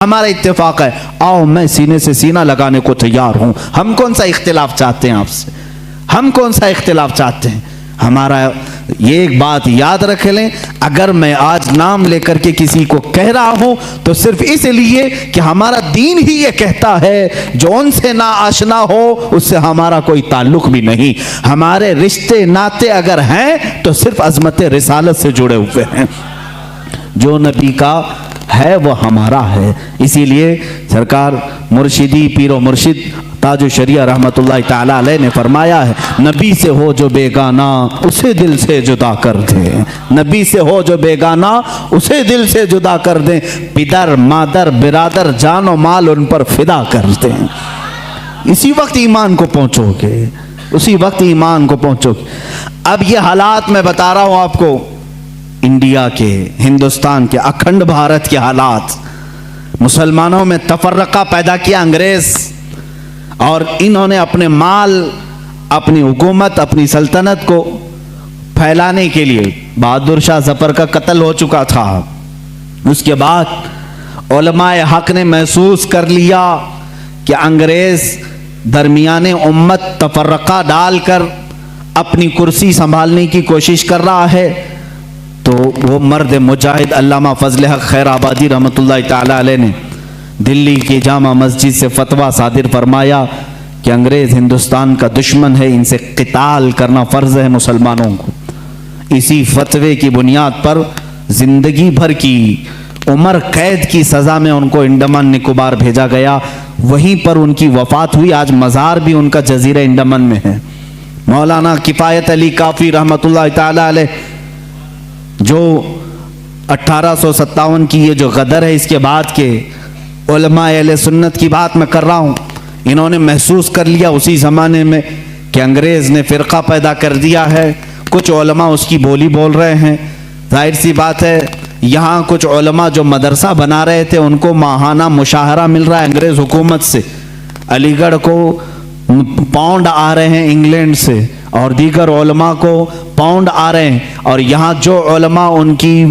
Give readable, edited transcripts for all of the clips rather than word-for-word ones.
ہمارا اتفاق ہے، آؤ میں سینے سے سینہ لگانے کو تیار ہوں۔ ہم کون سا اختلاف چاہتے ہیں آپ سے؟ ہم کون سا اختلاف چاہتے ہیں؟ ہمارا یہ ایک بات یاد رکھ لیں، اگر میں آج نام لے کر کے کسی کو کہہ رہا ہوں تو صرف اس لیے کہ ہمارا دین ہی یہ کہتا ہے جو ان سے نا آشنا ہو اس سے ہمارا کوئی تعلق بھی نہیں۔ ہمارے رشتے ناتے اگر ہیں تو صرف عظمت رسالت سے جڑے ہوئے ہیں، جو نبی کا ہے وہ ہمارا ہے۔ اسی لیے سرکار مرشدی پیر و مرشد تاج الشریعہ رحمت اللہ تعالی علیہ نے فرمایا ہے، نبی سے ہو جو بیگانہ اسے دل سے جدا کر دے، نبی سے ہو جو بیگانہ اسے دل سے جدا کر دیں، پدر مادر برادر جان و مال ان پر فدا کر دیں۔ اسی وقت ایمان کو پہنچو گے، اسی وقت ایمان کو پہنچو گے۔ اب یہ حالات میں بتا رہا ہوں آپ کو، انڈیا کے، ہندوستان کے، اکھنڈ بھارت کے حالات، مسلمانوں میں تفرقہ پیدا کیا انگریز، اور انہوں نے اپنے مال، اپنی حکومت، اپنی سلطنت کو پھیلانے کے لیے، بہادر شاہ ظفر کا قتل ہو چکا تھا، اس کے بعد علماء حق نے محسوس کر لیا کہ انگریز درمیان امت تفرقہ ڈال کر اپنی کرسی سنبھالنے کی کوشش کر رہا ہے، تو وہ مرد مجاہد علامہ فضل حق خیر آبادی رحمت اللہ تعالی علیہ نے دلی کی جامع مسجد سے فتویٰ صادر فرمایا کہ انگریز ہندوستان کا دشمن ہے، ان سے قتال کرنا فرض ہے مسلمانوں کو۔ اسی فتوے کی بنیاد پر زندگی بھر کی عمر قید کی سزا میں ان کو انڈمان نکوبار بھیجا گیا، وہیں پر ان کی وفات ہوئی۔ آج مزار بھی ان کا جزیرہ انڈمان میں ہے۔ مولانا کفایت علی کافی رحمت اللہ تعالی علیہ، جو 1857 کی یہ جو غدر ہے، اس کے بعد کے علماء اہل سنت کی بات میں کر رہا ہوں، انہوں نے محسوس کر لیا اسی زمانے میں کہ انگریز نے فرقہ پیدا کر دیا ہے، کچھ علماء اس کی بولی بول رہے ہیں۔ ظاہر سی بات ہے، یہاں کچھ علماء جو مدرسہ بنا رہے تھے ان کو ماہانہ مشاہرہ مل رہا ہے انگریز حکومت سے، علی گڑھ کو پاؤنڈ آ رہے ہیں انگلینڈ سے، اور دیگر علماء کو پاؤنڈ آ رہے ہیں، اور یہاں جو علماء ان کی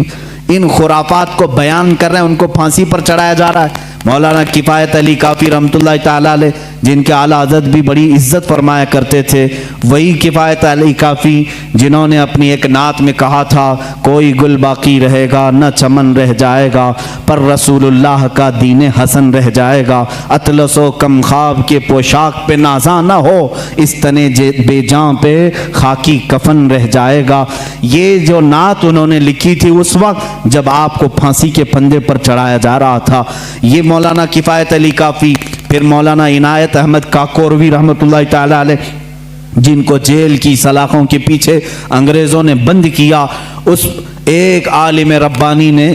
ان خرافات کو بیان کر رہے ہیں ان کو پھانسی پر چڑھایا جا رہا ہے۔ مولانا کفایت علی کافی رحمت اللہ تعالی علیہ، جن کے اعلیٰ حضرت بھی بڑی عزت فرمایا کرتے تھے، وہی کفایت علی کافی جنہوں نے اپنی ایک نعت میں کہا تھا، کوئی گل باقی رہے گا نہ چمن رہ جائے گا، پر رسول اللہ کا دین حسن رہ جائے گا، اطلس و کم خواب کے پوشاک پہ نازاں نہ ہو، اس تنے بے جاں پہ خاکی کفن رہ جائے گا۔ یہ جو نعت انہوں نے لکھی تھی اس وقت جب آپ کو پھانسی کے پھندے پر چڑھایا جا رہا تھا، یہ مولانا کفایت علی کافی۔ پھر مولانا عنایت احمد کاکوروی رحمت اللہ تعالی علیہ، جن کو جیل کی سلاخوں کے پیچھے انگریزوں نے بند کیا، اس ایک عالم ربانی نے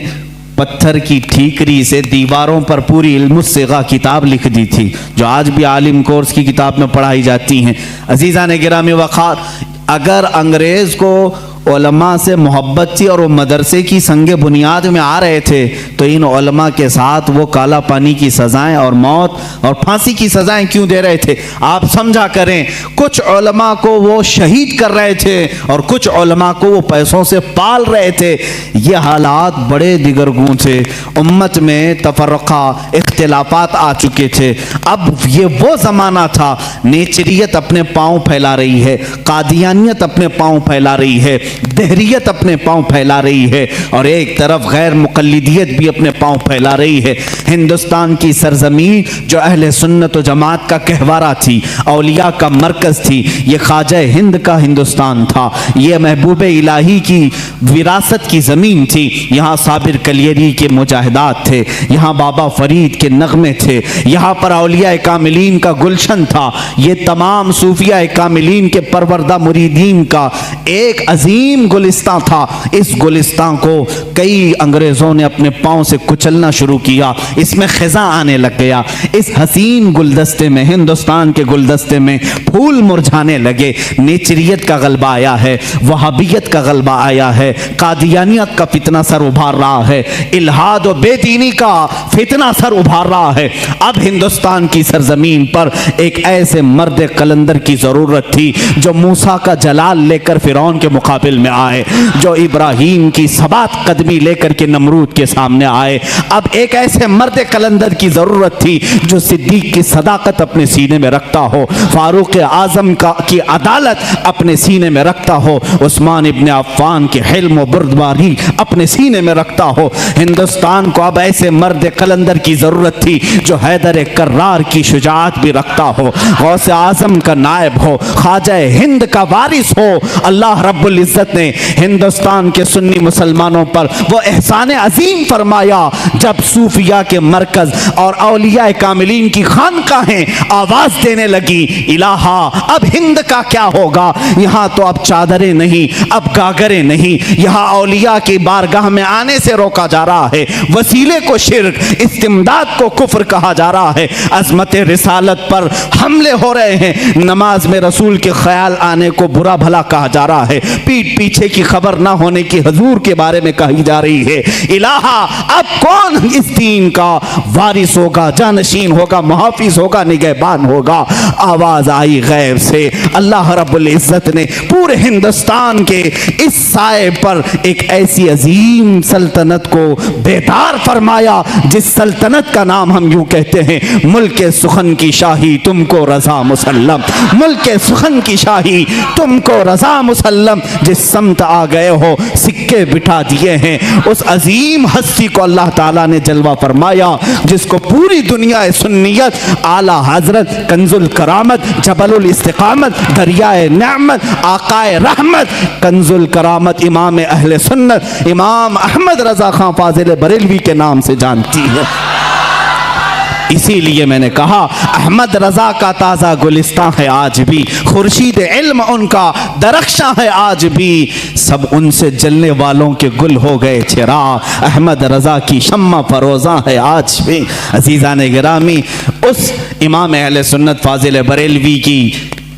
پتھر کی ٹھیکری سے دیواروں پر پوری علم الصیغہ کتاب لکھ دی تھی، جو آج بھی عالم کورس کی کتاب میں پڑھائی جاتی ہیں۔ عزیزان گرامی وقار، اگر انگریز کو علماء سے محبت تھی اور وہ مدرسے کی سنگ بنیاد میں آ رہے تھے تو ان علماء کے ساتھ وہ کالا پانی کی سزائیں اور موت اور پھانسی کی سزائیں کیوں دے رہے تھے؟ آپ سمجھا کریں، کچھ علماء کو وہ شہید کر رہے تھے اور کچھ علماء کو وہ پیسوں سے پال رہے تھے۔ یہ حالات بڑے دیگرگوں تھے، امت میں تفرقہ اختلافات آ چکے تھے۔ اب یہ وہ زمانہ تھا، نیچریت اپنے پاؤں پھیلا رہی ہے، قادیانیت اپنے پاؤں پھیلا رہی ہے، دہریت اپنے پاؤں پھیلا رہی ہے، اور ایک طرف غیر مقلدیت بھی اپنے پاؤں پھیلا رہی ہے۔ ہندوستان کی سرزمین جو اہل سنت و جماعت کا گہوارہ تھی، اولیاء کا مرکز تھی، یہ خواجہ ہند کا ہندوستان تھا، یہ محبوب الہی کی وراثت کی زمین تھی۔ یہاں صابر کلیری کے مجاہدات تھے، یہاں بابا فرید کے نغمے تھے، یہاں پر اولیاء کاملین کا گلشن تھا، یہ تمام صوفیاء کاملین کے پروردہ مریدین کا ایک عظیم گلستان تھا۔ اس گلستان کو کئی انگریزوں نے اپنے پاؤں سے کچلنا شروع کیا، اس میں خزاں آنے لگ گیا، اس حسین گلدستے میں، ہندوستان کے گلدستے میں پھول مرجھانے لگے۔ نیچریت کا غلبہ آیا ہے، وہابیت کا غلبہ آیا ہے، قادیانیت کا فتنہ سر ابھار رہا ہے، الہاد و بے دینی کا فتنہ سر ابھار رہا ہے۔ اب ہندوستان کی سرزمین پر ایک ایسے مرد قلندر کی ضرورت تھی جو موسیٰ کا جلال لے کر فرعون کے مقابل مراحل میں آئے، جو ابراہیم کی ثبات قدمی لے کر کے نمرود کے سامنے آئے۔ اب ایک ایسے مرد قلندر کی ضرورت تھی جو صدیق کی صداقت اپنے سینے میں رکھتا ہو، فاروق اعظم کی عدالت اپنے سینے میں رکھتا ہو، عثمان ابن عفان کے حلم و بردباری اپنے سینے میں رکھتا ہو۔ ہندوستان کو اب ایسے مرد قلندر کی ضرورت تھی جو حیدر کرار کی شجاعت بھی رکھتا ہو، غوث اعظم کا نائب ہو، خواجہ ہند کا وارث ہو۔ اللہ رب العزت نے ہندوستان کے سنی مسلمانوں پر وہ احسان عظیم فرمایا جب صوفیاء کے مرکز اور اولیاء کاملین کی خانقاہیں آواز دینے لگی، الہا اب ہند کا کیا ہوگا؟ یہاں تو اب چادریں نہیں، اب گاگریں نہیں، یہاں اولیاء کی بارگاہ میں آنے سے روکا جا رہا ہے، وسیلے کو شرک، استمداد کو کفر کہا جا رہا ہے، عظمت رسالت پر حملے ہو رہے ہیں، نماز میں رسول کے خیال آنے کو برا بھلا کہا جا رہا ہے، پیٹ پیچھے کی خبر نہ ہونے کی حضور کے بارے میں کہی جا رہی ہے۔ الہا اب کون اس دین کا وارث ہوگا، جانشین ہوگا، محافظ ہوگا، نگہبان ہوگا؟ آواز آئی غیب سے، اللہ رب العزت نے پورے ہندوستان کے اس سائے پر ایک ایسی عظیم سلطنت کو بیدار فرمایا جس سلطنت کا نام ہم یوں کہتے ہیں ملک سخن کی شاہی تم کو رضا مسلم، ملک سخن کی شاہی تم کو رضا مسلم۔ جس سمت آ گئے ہو سکے بٹھا دیے ہیں، اس عظیم ہستی کو اللہ تعالیٰ نے جلوہ فرمایا جس کو پوری دنیا سنیت اعلیٰ حضرت کنز الکرامت، جبل الاستقامت، دریائے نعمت، آقائے رحمت، کنز الکرامت امام اہل سنت امام احمد رضا خان فاضل بریلوی کے نام سے جانتی ہے۔ اسی لیے میں نے کہا احمد رضا کا تازہ گلستان ہے آج بھی، خورشید علم ان کا درخشاں ہے آج بھی، سب ان سے جلنے والوں کے گل ہو گئے چراغ، احمد رضا کی شمع فروزاں ہے آج بھی۔ عزیزان گرامی، اس امام اہل سنت فاضل بریلوی کی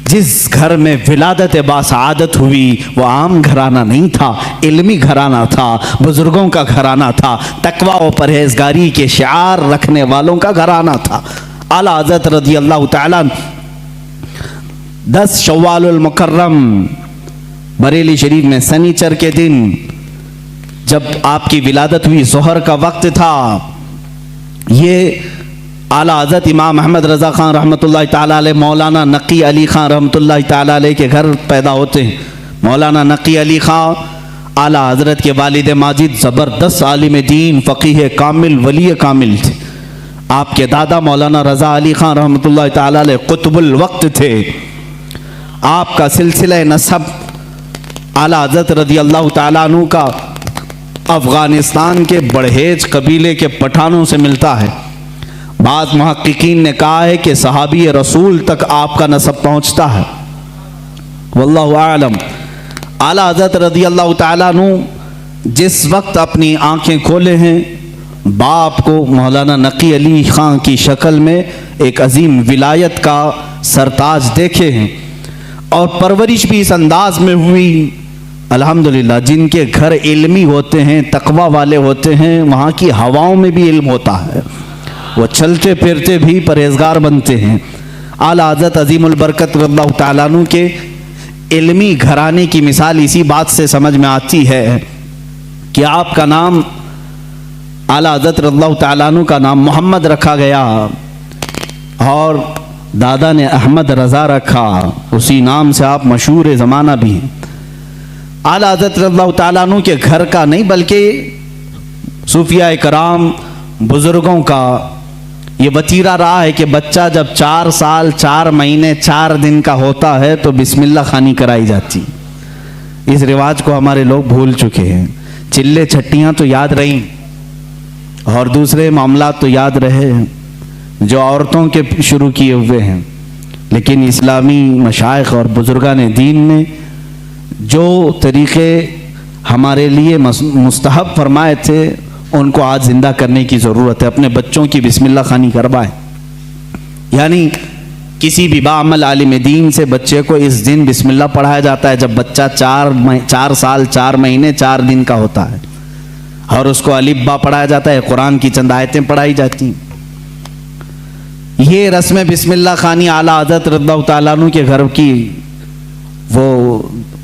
جس گھر میں ولادت باسعادت ہوئی وہ عام گھرانہ نہیں تھا، علمی گھرانہ تھا، بزرگوں کا گھرانہ تھا، تقوی و پرہیزگاری کے شعار رکھنے والوں کا گھرانہ تھا۔ اعلیٰ حضرت رضی اللہ تعالیٰ 10 شوال المکرم بریلی شریف میں سنیچر کے دن جب آپ کی ولادت ہوئی، ظہر کا وقت تھا، یہ اعلیٰ حضرت امام احمد رضا خان رحمۃ اللہ تعالیٰ علیہ مولانا نقی علی خان رحمۃ اللہ تعالیٰ علیہ کے گھر پیدا ہوتے ہیں۔ مولانا نقی علی خان اعلیٰ حضرت کے والد ماجد زبردست عالم دین، فقیہ کامل، ولی کامل تھے۔ آپ کے دادا مولانا رضا علی خان رحمۃ اللہ تعالیٰ علیہ قطب الوقت تھے۔ آپ کا سلسلہ نسب اعلیٰ حضرت رضی اللہ تعالیٰ عنہ کا افغانستان کے بڑھیج قبیلے کے پٹھانوں سے ملتا ہے۔ بعض محققین نے کہا ہے کہ صحابی رسول تک آپ کا نسب پہنچتا ہے، واللہ اعلم۔ اعلیٰ حضرت رضی اللہ تعالیٰ عنہ جس وقت اپنی آنکھیں کھولے ہیں، باپ کو مولانا نقی علی خان کی شکل میں ایک عظیم ولایت کا سرتاج دیکھے ہیں، اور پرورش بھی اس انداز میں ہوئی۔ الحمدللہ جن کے گھر علمی ہوتے ہیں، تقوی والے ہوتے ہیں، وہاں کی ہواؤں میں بھی علم ہوتا ہے، وہ چلتے پھرتے بھی پرہیزگار بنتے ہیں۔ اعلیٰ حضرت عظیم البرکت رضی اللہ تعالیٰ عنہ کے علمی گھرانے کی مثال اسی بات سے سمجھ میں آتی ہے کہ آپ کا نام اعلیٰ حضرت رضی اللہ تعالیٰ عنہ کا نام محمد رکھا گیا اور دادا نے احمد رضا رکھا، اسی نام سے آپ مشہور زمانہ بھی ہیں۔ اعلیٰ حضرت رضی اللہ تعالیٰ عنہ کے گھر کا نہیں بلکہ صوفیاء کرام بزرگوں کا یہ وتیرہ رہا ہے کہ بچہ جب 4 سال 4 مہینے 4 دن کا ہوتا ہے تو بسم اللہ خوانی کرائی جاتی۔ اس رواج کو ہمارے لوگ بھول چکے ہیں۔ چلے چھٹیاں تو یاد رہیں اور دوسرے معاملات تو یاد رہے جو عورتوں کے شروع کیے ہوئے ہیں، لیکن اسلامی مشائخ اور بزرگان دین نے جو طریقے ہمارے لیے مستحب فرمائے تھے ان کو آج زندہ کرنے کی ضرورت ہے۔ اپنے بچوں کی بسم اللہ خوانی کروائیں، یعنی کسی بھی باعمل عالم دین سے بچے کو اس دن بسم اللہ پڑھایا جاتا ہے جب بچہ 4 سال 4 مہینے 4 دن کا ہوتا ہے، اور اس کو الف با پڑھایا جاتا ہے، قرآن کی چند آیتیں پڑھائی جاتی ہیں۔ یہ رسم بسم اللہ خوانی اعلیٰ حضرت رضی اللہ تعالیٰ عنہ کے گھر کی وہ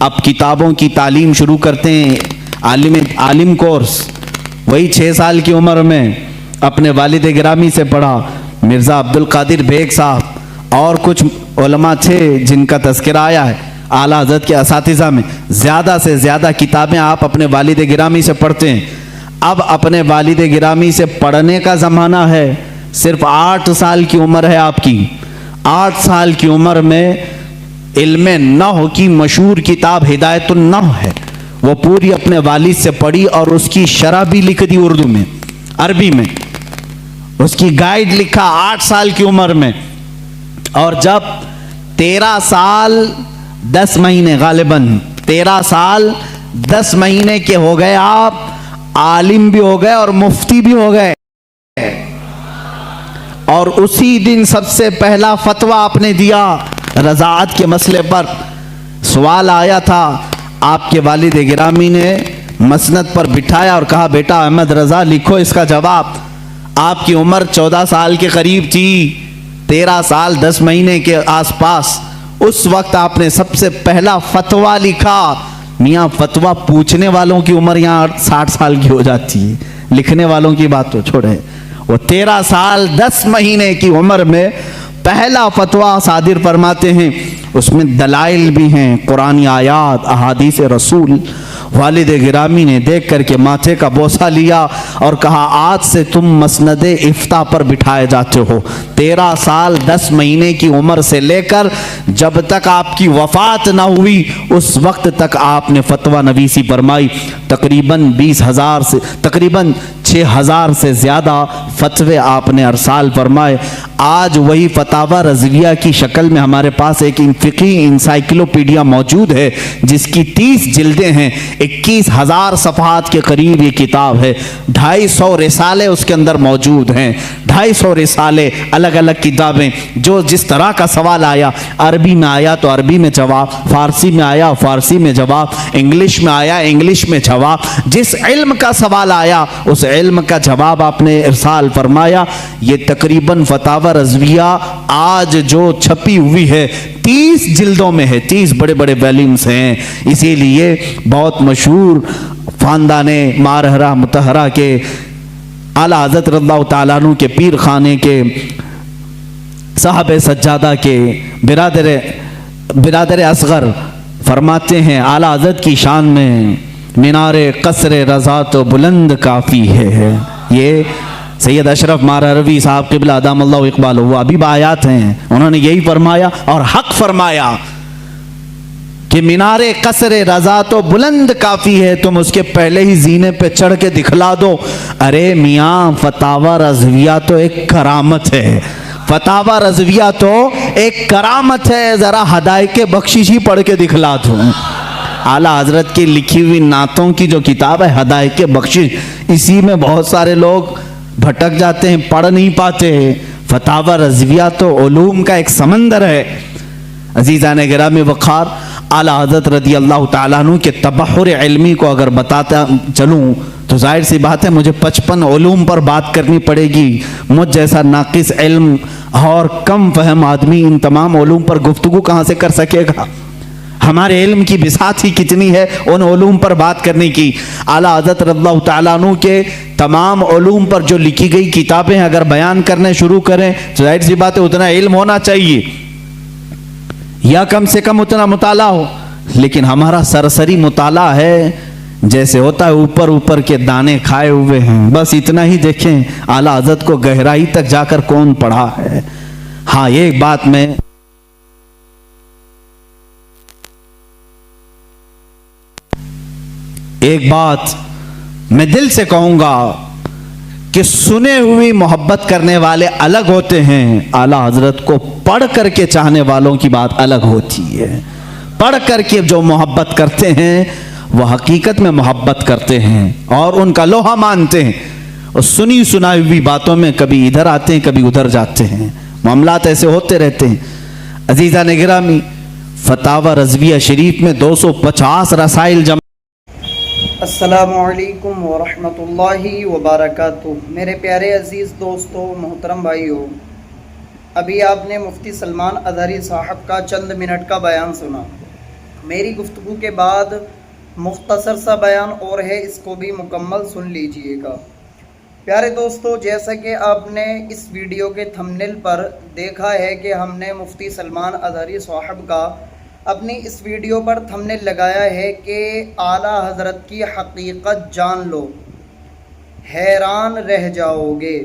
اب کتابوں کی تعلیم شروع کرتے ہیں، عالم کورس، وہی 6 سال کی عمر میں اپنے والد گرامی سے پڑھا، مرزا عبد القادر بیگ صاحب اور کچھ علماء تھے جن کا تذکرہ آیا ہے اعلیٰ حضرت کے اساتذہ میں۔ زیادہ سے زیادہ کتابیں آپ اپنے والد گرامی سے پڑھتے ہیں۔ اب اپنے والد گرامی سے پڑھنے کا زمانہ ہے، صرف 8 سال کی عمر ہے آپ کی، 8 سال کی عمر میں علم نحو کی مشہور کتاب ہدایت النحو ہے، وہ پوری اپنے والد سے پڑھی اور اس کی شرح بھی لکھ دی اردو میں، عربی میں، اس کی گائیڈ لکھا 8 سال کی عمر میں۔ اور جب 13 سال 10 مہینے، غالباً 13 سال 10 مہینے کے ہو گئے، آپ عالم بھی ہو گئے اور مفتی بھی ہو گئے، اور اسی دن سب سے پہلا فتویٰ آپ نے دیا رضاعت کے مسئلے پر۔ سوال آیا تھا، آپ کے والد گرامی نے مسند پر بٹھایا اور کہا بیٹا احمد رضا لکھو اس کا جواب۔ آپ کی عمر 14 سال کے قریب تھی، 13 سال 10 مہینے کے آس پاس۔ اس وقت آپ نے سب سے پہلا فتویٰ لکھا۔ میاں فتویٰ پوچھنے والوں کی عمر یہاں 60 سال کی ہو جاتی ہے، لکھنے والوں کی بات تو چھوڑے۔ وہ 13 سال 10 مہینے کی عمر میں پہلا فتویٰ صادر فرماتے ہیں، اس میں دلائل بھی ہیں، قرآنی آیات، احادیث رسول۔ والد گرامی نے دیکھ کر کے ماتھے کا بوسہ لیا اور کہا آج سے تم مسند افتاء پر بٹھائے جاتے ہو۔ 13 سال 10 مہینے کی عمر سے لے کر جب تک آپ کی وفات نہ ہوئی اس وقت تک آپ نے فتویٰ نویسی فرمائی۔ تقریباً 20,000 سے تقریباً 6,000 سے زیادہ فتوے آپ نے ارسال فرمائے۔ آج وہی فتاوی رضویہ کی شکل میں ہمارے پاس ایک فقہی انسائکلوپیڈیا موجود ہے جس کی 30 جلدیں ہیں، 21,000 صفحات کے قریب یہ کتاب ہے، 250 رسالے اس کے اندر موجود ہیں، 250 رسالے، الگ الگ کتابیں، جو جس طرح کا سوال آیا، عربی میں آیا تو عربی میں جواب، فارسی میں آیا فارسی میں جواب، انگلش میں آیا انگلش میں جواب، جس علم کا سوال آیا اس علم کا جواب آپ نے ارسال فرمایا۔ یہ تقریباً فتاوی رضویہ آج جو چھپی ہوئی ہے 30 جلدوں میں ہے، 30 بڑے بڑے ویلیومز ہیں۔ اسی لیے بہت مشہور خاندان مارہرہ مطہرہ کے اعلیٰ حضرت رضی اللہ تعالیٰ عنہ کے پیر خانے کے صاحب سجادہ کے برادر اصغر فرماتے ہیں اعلیٰ حضرت کی شان میں، مینار قصر رضا تو بلند کافی ہے۔ یہ سید اشرف مارہروی صاحب قبلہ ادام اللہ اقبال، وہ ابھی آیات ہیں، انہوں نے یہی فرمایا اور حق فرمایا کہ مینار قصر رضا تو بلند کافی ہے، تم اس کے پہلے ہی زینے پہ چڑھ کے دکھلا دو۔ ارے میاں فتاوی رضویہ تو ایک کرامت ہے، فتاوی رضویہ تو ایک کرامت ہے، ذرا ہدایت بخشش ہی پڑھ کے دکھلا دوں۔ اعلیٰ حضرت کی لکھی ہوئی نعتوں کی جو کتاب ہے ہدایت بخشش، اسی میں بہت سارے لوگ بھٹک جاتے ہیں، پڑھ نہیں پاتے ہیں۔ فتاوی رضویہ تو علوم کا ایک سمندر ہے۔ عزیزان گرامی وقار، اعلیٰ حضرت رضی اللہ تعالیٰ عنہ کے تبحر علمی کو اگر بتاتا چلوں تو ظاہر سی بات ہے مجھے 55 علوم پر بات کرنی پڑے گی۔ مجھ جیسا ناقص علم اور کم فہم آدمی ان تمام علوم پر گفتگو کہاں سے کر سکے گا؟ ہمارے علم کی بساط ہی کتنی ہے ان علوم پر بات کرنے کی۔ اعلیٰ حضرت رضی اللہ تعالیٰ عنہ کے تمام علوم پر جو لکھی گئی کتابیں اگر بیان کرنے شروع کریں تو ظاہر سی بات ہے اتنا علم ہونا چاہیے یا کم سے کم اتنا مطالعہ ہو، لیکن ہمارا سرسری مطالعہ ہے جیسے ہوتا ہے اوپر اوپر کے دانے کھائے ہوئے ہیں، بس اتنا ہی دیکھیں اعلیٰ حضرت کو گہرائی تک جا کر کون پڑھا ہے۔ ہاں یہ بات ایک بات میں دل سے کہوں گا کہ سنے ہوئی محبت کرنے والے الگ ہوتے ہیں، اعلیٰ حضرت کو پڑھ کر کے چاہنے والوں کی بات الگ ہوتی ہے۔ پڑھ کر کے جو محبت کرتے ہیں وہ حقیقت میں محبت کرتے ہیں اور ان کا لوہا مانتے ہیں، اور سنی سنائی ہوئی باتوں میں کبھی ادھر آتے ہیں کبھی ادھر جاتے ہیں، معاملات ایسے ہوتے رہتے ہیں۔ عزیزان گرامی، فتاوی رضویہ شریف میں 250 رسائل جمع۔ السلام علیکم ورحمۃ اللہ وبرکاتہ۔ میرے پیارے عزیز دوستو، محترم بھائیو، ابھی آپ نے مفتی سلمان اظہری صاحب کا چند منٹ کا بیان سنا۔ میری گفتگو کے بعد مختصر سا بیان اور ہے، اس کو بھی مکمل سن لیجئے گا۔ پیارے دوستو، جیسا کہ آپ نے اس ویڈیو کے تھمبنیل پر دیکھا ہے کہ ہم نے مفتی سلمان اظہری صاحب کا اپنی اس ویڈیو پر تھمبنیل لگایا ہے کہ اعلیٰ حضرت کی حقیقت جان لو، حیران رہ جاؤ گے۔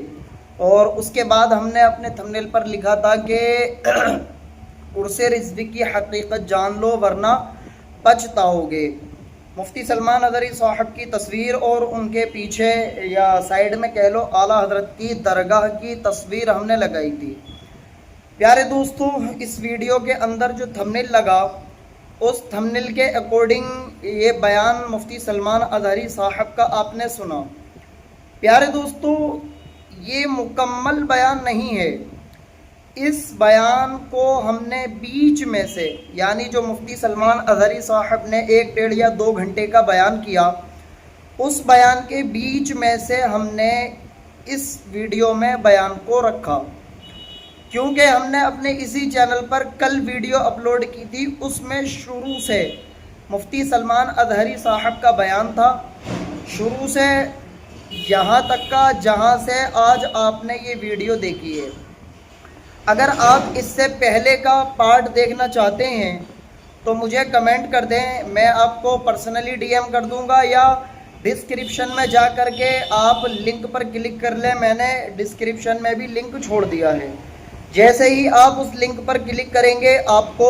اور اس کے بعد ہم نے اپنے تھمبنیل پر لکھا تھا کہ عرص رضوی کی حقیقت جان لو ورنہ پچھتاؤ گے۔ مفتی سلمان اظہری صاحب کی تصویر اور ان کے پیچھے یا سائیڈ میں کہہ لو اعلیٰ حضرت کی درگاہ کی تصویر ہم نے لگائی تھی۔ پیارے دوستو، اس ویڈیو کے اندر جو تھمبنیل لگا، اس تھمبنیل کے اکارڈنگ یہ بیان مفتی سلمان اظہری صاحب کا آپ نے سنا۔ پیارے دوستو، یہ مکمل بیان نہیں ہے۔ اس بیان کو ہم نے بیچ میں سے، یعنی جو مفتی سلمان اظہری صاحب نے 1 ڈیڑھ یا 2 گھنٹے کا بیان کیا، اس بیان کے بیچ میں سے ہم نے اس ویڈیو میں بیان کو رکھا، کیونکہ ہم نے اپنے اسی چینل پر کل ویڈیو اپلوڈ کی تھی، اس میں شروع سے مفتی سلمان اظہری صاحب کا بیان تھا، شروع سے یہاں تک کا جہاں سے آج آپ نے یہ ویڈیو دیکھی ہے۔ اگر آپ اس سے پہلے کا پارٹ دیکھنا چاہتے ہیں تو مجھے کمنٹ کر دیں، میں آپ کو پرسنلی ڈی ایم کر دوں گا، یا ڈسکرپشن میں جا کر کے آپ لنک پر کلک کر لیں، میں نے ڈسکرپشن میں بھی لنک چھوڑ دیا ہے۔ جیسے ہی آپ اس لنک پر کلک کریں گے، آپ کو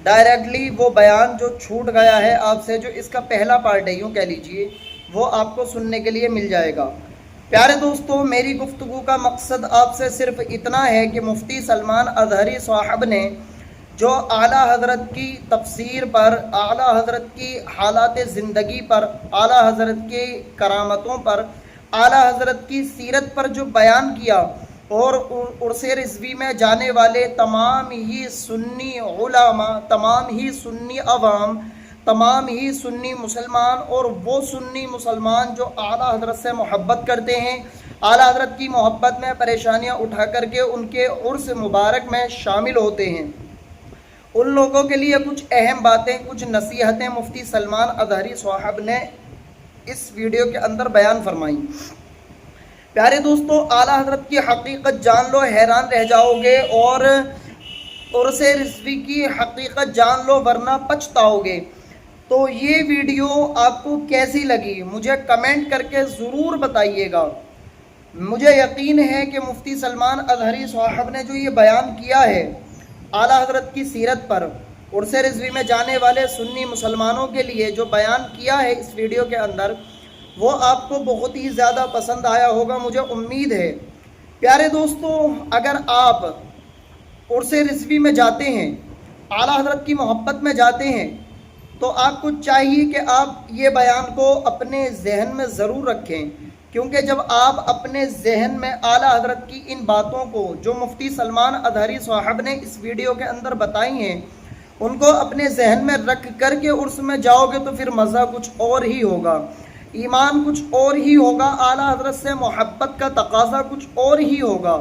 ڈائریکٹلی وہ بیان جو چھوٹ گیا ہے آپ سے، جو اس کا پہلا پارٹ ہے یوں کہہ لیجئے، وہ آپ کو سننے کے لیے مل جائے گا۔ پیارے دوستو، میری گفتگو کا مقصد آپ سے صرف اتنا ہے کہ مفتی سلمان اظہری صاحب نے جو اعلیٰ حضرت کی تفسیر پر، اعلیٰ حضرت کی حالات زندگی پر، اعلیٰ حضرت کی کرامتوں پر، اعلیٰ حضرت کی سیرت پر جو بیان کیا، اور عرص رضوی میں جانے والے تمام ہی سنی علماء، تمام ہی سنی عوام، تمام ہی سنی مسلمان، اور وہ سنی مسلمان جو اعلیٰ حضرت سے محبت کرتے ہیں، اعلیٰ حضرت کی محبت میں پریشانیاں اٹھا کر کے ان کے عرس مبارک میں شامل ہوتے ہیں، ان لوگوں کے لیے کچھ اہم باتیں، کچھ نصیحتیں مفتی سلمان اظہری صاحب نے اس ویڈیو کے اندر بیان فرمائیں۔ پیارے دوستو، اعلیٰ حضرت کی حقیقت جان لو، حیران رہ جاؤ گے، اور عرص رضوی کی حقیقت جان لو ورنہ پچھتاؤ گے۔ تو یہ ویڈیو آپ کو کیسی لگی مجھے کمنٹ کر کے ضرور بتائیے گا۔ مجھے یقین ہے کہ مفتی سلمان اظہری صاحب نے جو یہ بیان کیا ہے اعلیٰ حضرت کی سیرت پر، عرص رضوی میں جانے والے سنی مسلمانوں کے لیے جو بیان کیا ہے اس ویڈیو کے اندر، وہ آپ کو بہت ہی زیادہ پسند آیا ہوگا، مجھے امید ہے۔ پیارے دوستو، اگر آپ عرص رضوی میں جاتے ہیں، اعلیٰ حضرت کی محبت میں جاتے ہیں، تو آپ کو چاہیے کہ آپ یہ بیان کو اپنے ذہن میں ضرور رکھیں، کیونکہ جب آپ اپنے ذہن میں اعلیٰ حضرت کی ان باتوں کو جو مفتی سلمان اظہری صاحب نے اس ویڈیو کے اندر بتائی ہیں، ان کو اپنے ذہن میں رکھ کر کے عرس میں جاؤ گے تو پھر مزہ کچھ اور ہی ہوگا، ایمان کچھ اور ہی ہوگا، اعلیٰ حضرت سے محبت کا تقاضا کچھ اور ہی ہوگا۔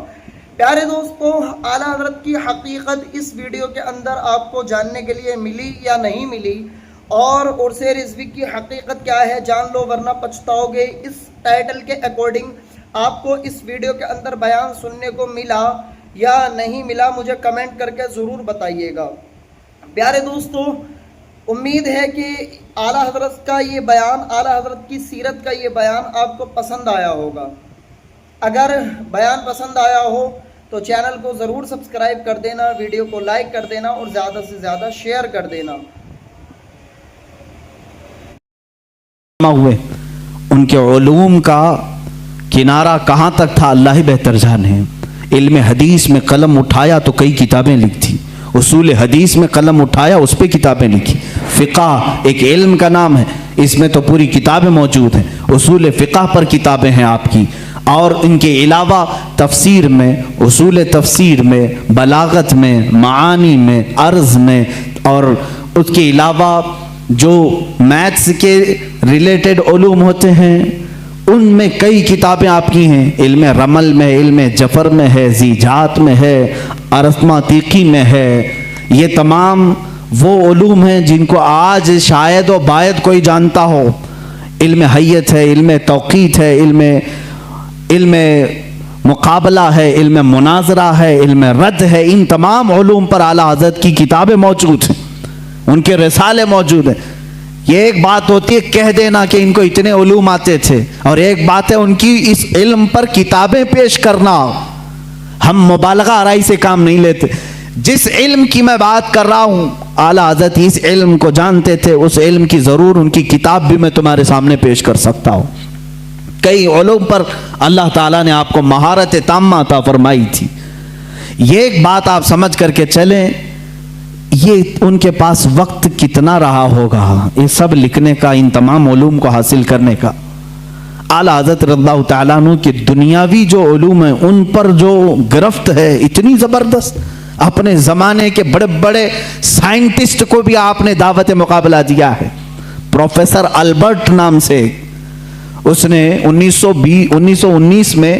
پیارے دوستو، اعلیٰ حضرت کی حقیقت اس ویڈیو کے اندر آپ کو جاننے کے لیے ملی یا نہیں ملی، اور عرص رضوی کی حقیقت کیا ہے جان لو ورنہ پچھتاؤ گے، اس ٹائٹل کے اکارڈنگ آپ کو اس ویڈیو کے اندر بیان سننے کو ملا یا نہیں ملا، مجھے کمنٹ کر کے ضرور بتائیے گا۔ پیارے دوستو، امید ہے کہ اعلیٰ حضرت کا یہ بیان، اعلیٰ حضرت کی سیرت کا یہ بیان آپ کو پسند آیا ہوگا۔ اگر بیان پسند آیا ہو تو چینل کو ضرور سبسکرائب کر دینا، ویڈیو کو لائک کر دینا اور زیادہ سے زیادہ شیئر کر دینا۔ ہوئے ان کے علوم کا کنارہ کہاں تک تھا اللہ ہی بہتر جانے۔ علم حدیث میں قلم اٹھایا تو کئی کتابیں لکھی، اصول حدیث میں قلم اٹھایا اس پہ کتابیں لکھی۔ فقہ ایک علم کا نام ہے، اس میں تو پوری کتابیں موجود ہیں، اصول فقہ پر کتابیں ہیں آپ کی، اور ان کے علاوہ تفسیر میں، اصول تفسیر میں، بلاغت میں، معانی میں، عرض میں، اور اس کے علاوہ جو میتھس کے ریلیٹڈ علوم ہوتے ہیں ان میں کئی کتابیں آپ کی ہیں، علم رمل میں، علم جفر میں ہے، زیجات میں ہے، ارثماتیقی میں ہے۔ یہ تمام وہ علوم ہیں جن کو آج شاید و باید کوئی جانتا ہو. علم حیت ہے، علم توقیت ہے، علم مقابلہ ہے، علم مناظرہ ہے، علم رد ہے. ان تمام علوم پر اعلیٰ حضرت کی کتابیں موجود ہیں، ان کے رسالے موجود ہیں. یہ ایک بات ہوتی ہے کہہ دینا کہ ان کو اتنے علوم آتے تھے، اور ایک بات ہے ان کی اس علم پر کتابیں پیش کرنا. ہم مبالغہ آرائی سے کام نہیں لیتے. جس علم کی میں بات کر رہا ہوں اعلیٰ حضرت اس علم کو جانتے تھے. اس علم کی ضرور ان کی کتاب بھی میں تمہارے سامنے پیش کر سکتا ہوں. کئی علوم پر اللہ تعالیٰ نے آپ کو مہارت تامہ عطا فرمائی تھی. یہ ایک بات آپ سمجھ کر کے چلیں، یہ ان کے پاس وقت کتنا رہا ہوگا یہ سب لکھنے کا، ان تمام علوم کو حاصل کرنے کا. اعلیٰ حضرت رضی اللہ تعالیٰ عنہ کی دنیاوی جو علوم ہیں ان پر جو گرفت ہے اتنی زبردست. اپنے زمانے کے بڑے بڑے سائنٹسٹ کو بھی آپ نے دعوت مقابلہ دیا ہے. پروفیسر البرٹ نام سے اس نے 1919 میں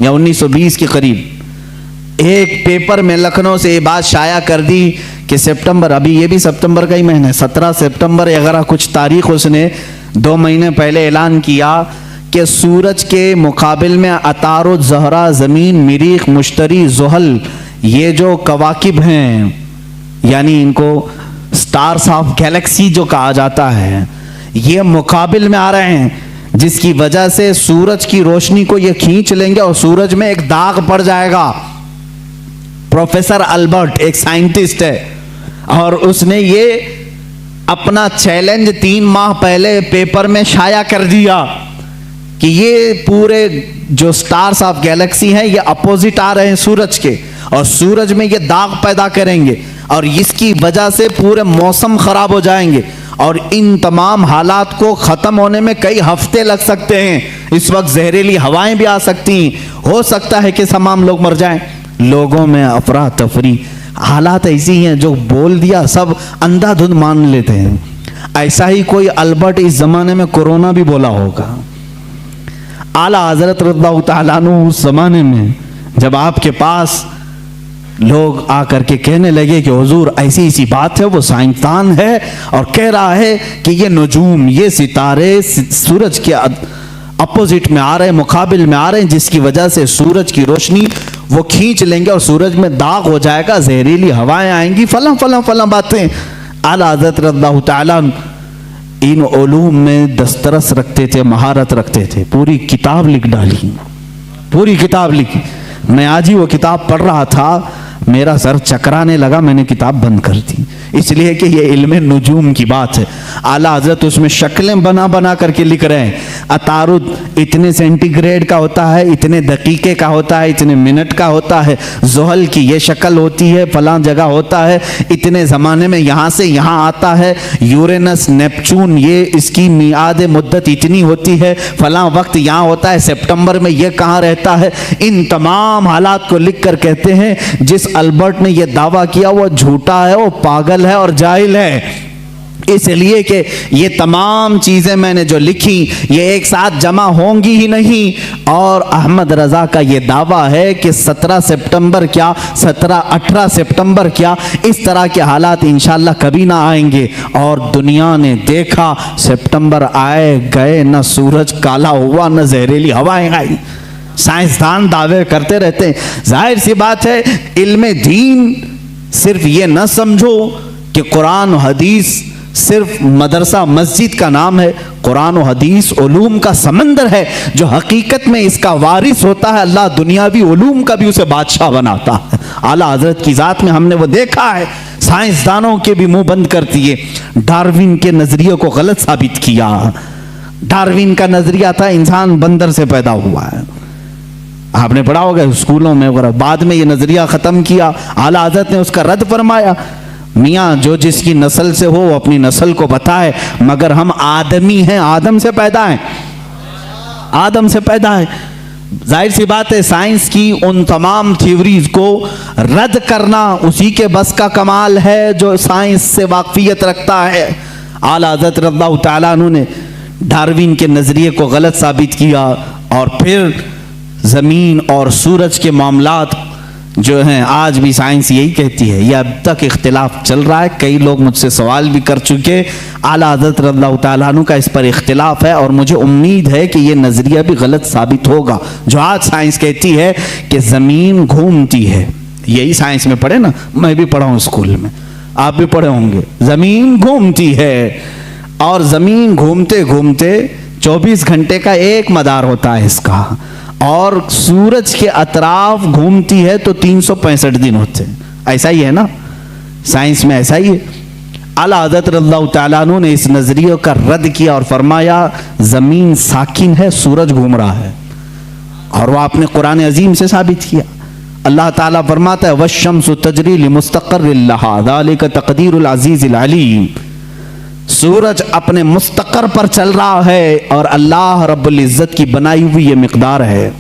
یا 1920 کے قریب ایک پیپر میں لکھنؤ سے یہ بات شائع کر دی کہ سپتمبر، ابھی یہ بھی سپتمبر کا ہی مہینہ ہے، 17 سپتمبر اگر کچھ تاریخ اس نے 2 مہینے پہلے اعلان کیا کہ سورج کے مقابل میں عطارد، زہرہ، زمین، مریخ، مشتری، زحل، یہ جو کواکب ہیں یعنی ان کو سٹارز آف گیلیکسی جو کہا جاتا ہے، یہ مقابل میں آ رہے ہیں، جس کی وجہ سے سورج کی روشنی کو یہ کھینچ لیں گے اور سورج میں ایک داغ پڑ جائے گا. پروفیسر البرٹ ایک سائنٹسٹ ہے اور اس نے یہ اپنا چیلنج 3 ماہ پہلے پیپر میں شائع کر دیا کہ یہ پورے جو سٹارز آف گیلیکسی ہیں یہ اپوزٹ آ رہے ہیں سورج کے، اور سورج میں یہ داغ پیدا کریں گے اور اس کی وجہ سے پورے موسم خراب ہو جائیں گے، اور ان تمام حالات کو ختم ہونے میں کئی ہفتے لگ سکتے ہیں. اس وقت زہریلی ہوائیں بھی آ سکتی ہیں، ہو سکتا ہے کہ تمام لوگ مر جائیں. لوگوں میں افراتفری، حالات ایسی ہیں جو بول دیا سب اندھا دھند مان لیتے ہیں. ایسا ہی کوئی البرٹ اس زمانے میں کورونا بھی بولا ہوگا. اعلیٰ حضرت رضی اللہ تعالیٰ عنہ اس زمانے میں جب آپ کے پاس لوگ آ کر کے کہنے لگے کہ حضور ایسی ایسی بات ہے، وہ سائنسدان ہے اور کہہ رہا ہے کہ یہ نجوم، یہ ستارے سورج کے اپوزٹ میں آ رہے ہیں، مقابل میں آ رہے ہیں، جس کی وجہ سے سورج کی روشنی وہ کھینچ لیں گے اور سورج میں داغ ہو جائے گا، زہریلی ہوائیں آئیں گی، فلاں فلاں فلاں باتیں. اعلیٰ حضرت رضی اللہ تعالیٰ ان علوم میں دسترس رکھتے تھے، مہارت رکھتے تھے. پوری کتاب لکھ ڈالی، پوری کتاب لکھی. میں آج ہی وہ کتاب پڑھ رہا تھا، میرا سر چکرانے لگا، میں نے کتاب بند کر دی، اس لیے کہ یہ علم نجوم کی بات ہے. اعلیٰ حضرت اس میں شکلیں بنا بنا کر کے لکھ رہے ہیں. عطارد اتنے سینٹی گریڈ کا ہوتا ہے، اتنے دقیقے کا ہوتا ہے، اتنے منٹ کا ہوتا ہے. زحل کی یہ شکل ہوتی ہے، فلاں جگہ ہوتا ہے، اتنے زمانے میں یہاں سے یہاں آتا ہے. یورینس، نیپچون، یہ اس کی میعاد مدت اتنی ہوتی ہے، فلاں وقت یہاں ہوتا ہے، سپٹمبر میں یہ کہاں رہتا ہے. ان تمام حالات کو لکھ کر کہتے ہیں جس البرٹ نے یہ دعویٰ کیا وہ جھوٹا ہے، وہ پاگل ہے اور جاہل ہے. اس لیے کہ یہ تمام چیزیں میں نے جو لکھی یہ ایک ساتھ جمع ہوں گی ہی نہیں. اور احمد رضا کا یہ دعویٰ ہے کہ 17 سپٹمبر کیا، 18 سپٹمبر کیا، اس طرح کے حالات انشاءاللہ کبھی نہ آئیں گے. اور دنیا نے دیکھا، سپٹمبر آئے گئے، نہ سورج کالا ہوا، نہ زہریلی ہوائیں آئی. سائنسدان دعوے کرتے رہتے ہیں. ظاہر سی بات ہے علم دین صرف یہ نہ سمجھو کہ قرآن و حدیث صرف مدرسہ مسجد کا نام ہے. قرآن و حدیث علوم کا سمندر ہے جو حقیقت میں اس کا وارث ہوتا ہے. اللہ دنیاوی علوم کا بھی اسے بادشاہ بناتا ہے. اعلیٰ حضرت کی ذات میں ہم نے وہ دیکھا ہے. سائنسدانوں کے بھی منہ بند کر دیے. ڈارون کے نظریے کو غلط ثابت کیا. ڈارون کا نظریہ تھا انسان بندر سے پیدا ہوا ہے، آپ نے پڑھا ہوگا اسکولوں میں وغیرہ. بعد میں یہ نظریہ ختم کیا. اعلیٰ حضرت نے اس کا رد فرمایا، میاں جو جس کی نسل سے ہو وہ اپنی نسل کو بتائے، مگر ہم آدمی ہیں، آدم سے پیدا ہیں، آدم سے پیدا ہے. ظاہر سی بات ہے سائنس کی ان تمام تھیوریز کو رد کرنا اسی کے بس کا کمال ہے جو سائنس سے واقفیت رکھتا ہے. اعلیٰ حضرت رضی اللہ تعالیٰ عنہ نے ڈارون کے نظریے کو غلط ثابت کیا اور پھر زمین اور سورج کے معاملات جو ہیں آج بھی سائنس یہی کہتی ہے. یہ اب تک اختلاف چل رہا ہے. کئی لوگ مجھ سے سوال بھی کر چکے. اعلیٰ حضرت رضی اللہ تعالیٰ عنہ کا اس پر اختلاف ہے اور مجھے امید ہے کہ یہ نظریہ بھی غلط ثابت ہوگا. جو آج سائنس کہتی ہے کہ زمین گھومتی ہے, یہی سائنس میں پڑھے نا, میں بھی پڑھا ہوں اسکول میں, آپ بھی پڑھے ہوں گے. زمین گھومتی ہے اور زمین گھومتے گھومتے 24 گھنٹے کا ایک مدار ہوتا ہے اس کا, اور سورج کے اطراف گھومتی ہے تو 365 دن ہوتے ہیں. ایسا ہی ہے نا, سائنس میں ایسا ہی ہے. اعلیٰ حضرت رضی اللہ تعالیٰ عنہ نے اس نظریے کا رد کیا اور فرمایا زمین ساکن ہے, سورج گھوم رہا ہے, اور وہ آپ نے قرآن عظیم سے ثابت کیا. اللہ تعالیٰ فرماتا ہے وَالشَّمْسُ تَجْرِي لِمُسْتَقَرٍّ لَهَا ذَلِكَ تَقْدِيرُ الْعَزِيزِ الْعَلِيمِ. سورج اپنے مستقر پر چل رہا ہے اور اللہ رب العزت کی بنائی ہوئی یہ مقدار ہے.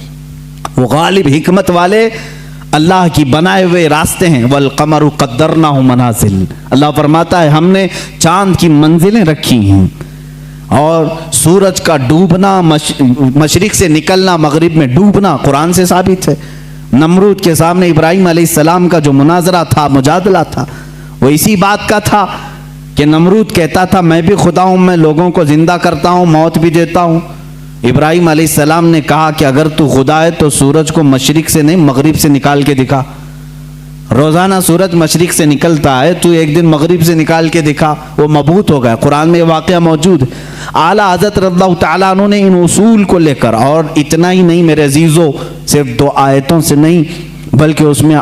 وہ غالب حکمت والے اللہ کی بنائے ہوئے راستے ہیں. وَالْقَمَرُ قَدَّرْنَاهُ مَنَازِلَ. اللہ فرماتا ہے ہم نے چاند کی منزلیں رکھی ہیں, اور سورج کا ڈوبنا, مشرق سے نکلنا, مغرب میں ڈوبنا قرآن سے ثابت ہے. نمرود کے سامنے ابراہیم علیہ السلام کا جو مناظرہ تھا, مجادلہ تھا, وہ اسی بات کا تھا کہ نمرود کہتا تھا میں بھی خدا ہوں, میں لوگوں کو زندہ کرتا ہوں, موت بھی دیتا ہوں. ابراہیم علیہ السلام نے کہا کہ اگر تو خدا ہے تو سورج کو مشرق سے نہیں مغرب سے نکال کے دکھا. روزانہ سورج مشرق سے نکلتا ہے, تو ایک دن مغرب سے نکال کے دکھا. وہ مبہوت ہو گیا. قرآن میں یہ واقعہ موجود ہے. اعلیٰ حضرت رضی اللہ تعالیٰ عنہ نے ان اصول کو لے کر, اور اتنا ہی نہیں میرے عزیزوں, صرف 2 آیتوں سے نہیں بلکہ اس میں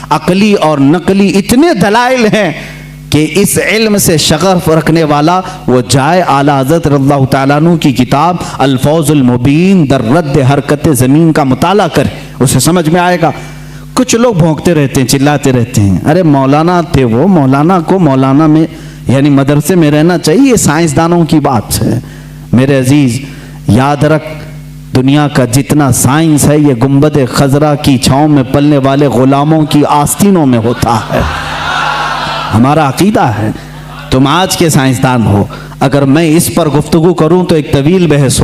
عقلی اور نقلی اتنے دلائل ہیں کہ اس علم سے شغف رکھنے والا وہ جائے اعلیٰ حضرت رضی اللہ تعالیٰ عنہ کی کتاب الفوز المبین در رد حرکت زمین کا مطالعہ کرے, اسے سمجھ میں آئے گا. کچھ لوگ بھونکتے رہتے ہیں, چلاتے رہتے ہیں, ارے مولانا تھے وہ, مولانا کو مولانا میں یعنی مدرسے میں رہنا چاہیے. یہ سائنسدانوں کی بات ہے. میرے عزیز یاد رکھ, دنیا کا جتنا سائنس ہے یہ گنبد خضرا کی چھاؤں میں پلنے والے غلاموں کی آستینوں میں ہوتا ہے. ہمارا عقیدہ ہے. تم آج کے سائنسدان ہو, اگر میں اس پر گفتگو کروں تو ایک طویل بحث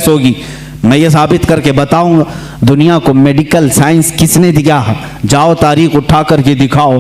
ہوگی. میں یہ ثابت کر کے بتاؤں گا دنیا کو میڈیکل سائنس کس نے دیا. جاؤ تاریخ اٹھا کر کے دکھاؤ.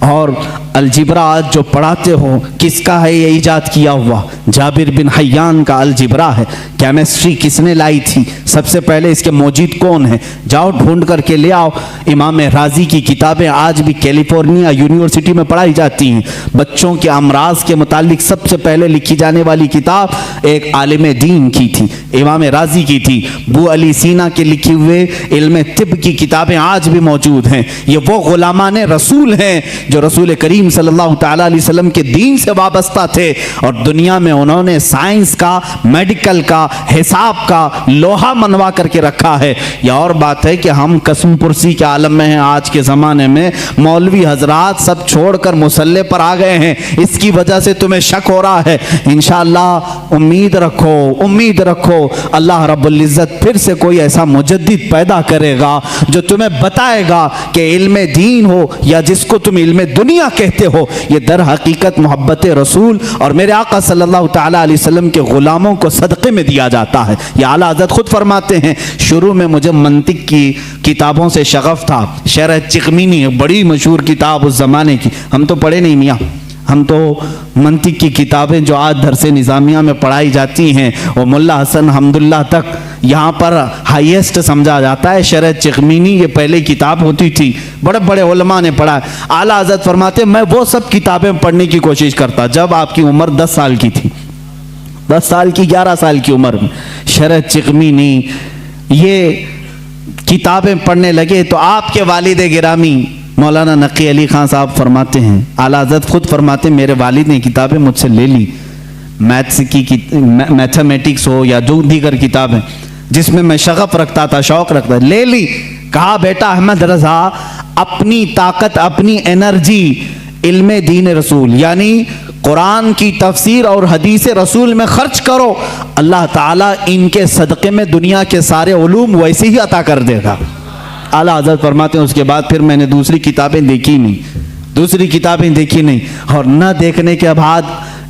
اور الجبرا آج جو پڑھاتے ہو کس کا ہے یہ ایجاد کیا ہوا؟ جابر بن حیان کا الجبرا ہے. کیمسٹری کس نے لائی تھی؟ سب سے پہلے اس کے موجد کون ہیں؟ جاؤ ڈھونڈ کر کے لے آؤ. امام رازی کی کتابیں آج بھی کیلیفورنیا یونیورسٹی میں پڑھائی جاتی ہیں. بچوں کے امراض کے متعلق سب سے پہلے لکھی جانے والی کتاب ایک عالم دین کی تھی, امام رازی کی تھی. بو علی سینا کے لکھی ہوئے علم طب کی کتابیں آج بھی موجود ہیں. یہ وہ غلامان رسول ہیں جو رسول کریم صلی اللہ تعالیٰ علیہ وسلم کے دین سے وابستہ تھے, اور دنیا میں انہوں نے سائنس کا, میڈیکل کا, حساب کا لوہا منوا کر کے رکھا ہے. یہ اور بات ہے کہ ہم قسم پرسی کے عالم میں ہیں. آج کے زمانے میں مولوی حضرات سب چھوڑ کر مسلح پر آ گئے ہیں. اس کی وجہ سے تمہیں شک ہو رہا ہے. انشاءاللہ امید رکھو اللہ رب العزت پھر سے کوئی ایسا مجدد پیدا کرے گا جو تمہیں بتائے گا کہ علم دین ہو یا جس کو تم علم دنیا کہتے ہو, یہ در حقیقت محبت رسول اور میرے آقا صلی اللہ تعالیٰ علیہ وسلم کے غلاموں کو صدقے میں دیا جاتا ہے. یہ اعلیٰ حضرت خود فرماتے ہیں شروع میں مجھے منطق کی کتابوں سے شغف تھا. شرح چغمینی بڑی مشہور کتاب اس زمانے کی, ہم تو پڑھے نہیں میاں, ہم تو منطق کی کتابیں جو آج درس نظامیہ میں پڑھائی جاتی ہیں وہ ملا حسن حمداللہ تک یہاں پر ہائیسٹ سمجھا جاتا ہے. شرح چغمینی یہ پہلے کتاب ہوتی تھی, بڑے بڑے علماء نے پڑھا. اعلیٰ حضرت فرماتے میں وہ سب کتابیں پڑھنے کی کوشش کرتا جب آپ کی عمر 10 سال کی تھی, 10 سال کی 11 سال کی عمر میں شرح چغمینی یہ کتابیں پڑھنے لگے. تو آپ کے والد گرامی مولانا نقی علی خان صاحب فرماتے ہیں, اعلیٰ حضرت خود فرماتے ہیں میرے والد نے کتابیں مجھ سے لے لی, میتھس کی میتھمیٹکس ہو یا جو دیگر کتابیں جس میں میں شغف رکھتا تھا, شوق رکھتا تھا, لے لی. کہا بیٹا احمد رضا اپنی طاقت, اپنی انرجی علم دین رسول یعنی قرآن کی تفسیر اور حدیث رسول میں خرچ کرو, اللہ تعالیٰ ان کے صدقے میں دنیا کے سارے علوم ویسے ہی عطا کر دے گا. اعلیٰ حضرت فرماتے ہیں اس کے بعد پھر میں نے دوسری کتابیں دیکھی نہیں, اور نہ دیکھنے کے بعد